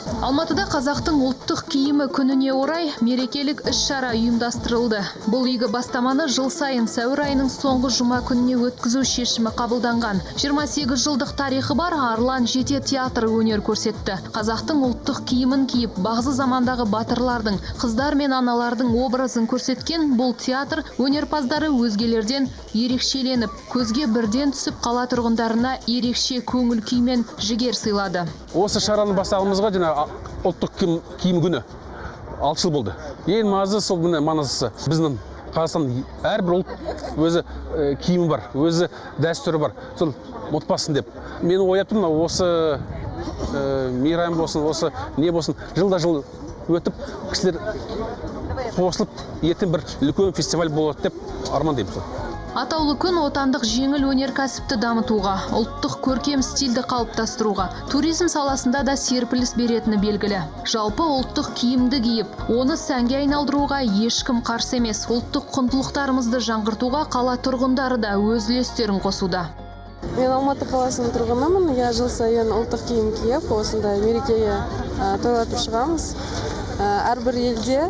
Алматыда қазақтың ұлттық киімі күніне орай мерекелік іс-шара ұйымдастырылды. Бұл игі бастаманы жыл сайын сәуір айының соңғы жұма күніне өткізу шешімі қабылданған. 28 жылдық тарихы бар Арлан жете театры өнер көрсетті. Қазақтың ұлттық киімін киіп, бағзы замандағы батырлардың, қыздар мен аналардың образын көрсеткен бұл театр өнерпаздары өзгелерден ерекшеленіп, көзге бірден түсіп қала тұрғындарына ерекше көңіл күймен жігер сыйлады. Осы шараны бастағанымызға ұлттық киім күні 6 жыл болды. Ең маңызды сол маңыздысы. Біздің Қазақстан әрбір ұлт өзі киімі бар, өзі дәстүрі бар. Сол ұмытпасын деп. Мен ойлап тұрмын, осы мейрам болсын, осы не болсын, жылда-жыл өтіп, кісілер қосылып, ертең бір үлкен фестиваль болады деп армандаймын. Атаулы күн отандық жеңіл өнеркәсіпті дамытуға, ұлттық көркем стильді қалыптастыруға, туризм саласында да серпіліс беретіні белгілі. Жалпы ұлттық киімді киіп, оны сәнге айналдыруға ешкім қарсы емес. Ұлттық құндылықтарымызды жаңғыртуға қала тұрғындары да өз үлестерін қосуда. Мен Алматы қаласының тұрғынымын. Я жыл сайын ұлттық киім киіп, осындай мерекеге тойлатып шығамыз. Әрбір елде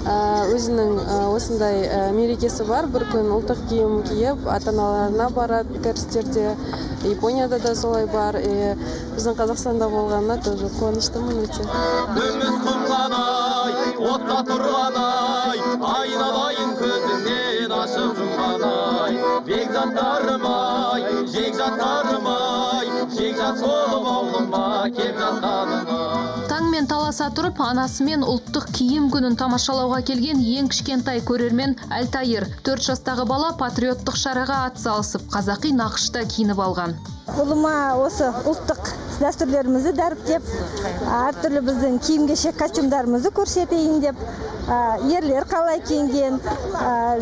өзінің осындай мерекесі бар. Бір күн ұлттық киім киіп, ата-аналарына барады кірістерде. Японияда да солай бар. Біздің Қазақстанда болғанына тоже қуаныштымын өте. Күміс құмғанай, отта тұрғанай, айналайын көзіңнен ашып жұмғанай. Бекзаттарым-ай, жекжаттарым-ай, жекжат болып ауылыма кеп жатқаным-ай. Таңмен таласа тұрып, анасымен ұлттық киім күнін тамашалауға келген ең кішкентай көрермен Әлтайыр. 4 жастағы бала патриоттық шараға атсалысып, қазақи нақышта киініп алған. Ұлыма осы ұлттық дәстүрлерімізді дәріптеп, әртүрлі біздің киім-кешек костюмдарымызды көрсетейін деп, ерлер қалай киінген,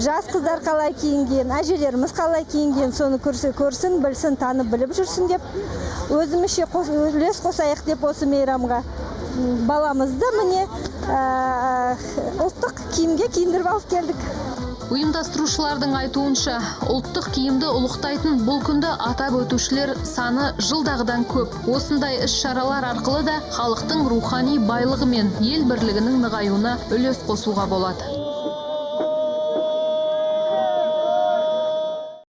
жас қыздар қалай киінген, әжелеріміз қалай киінген, соны көрсін, білсін, танып, біліп жүрсін деп, өзімізше үлес қосайық деп осы мейрамға баламызды міне ұлттық киімге киіндіріп алып келдік. Ұйымдастырушылардың айтуынша, ұлттық киімді ұлықтайтын бұл күнді атап өтушілер саны жылдағыдан көп. Осындай іс-шаралар арқылы да халықтың рухани байлығы мен ел бірлігінің нығаюына үлес қосуға болады.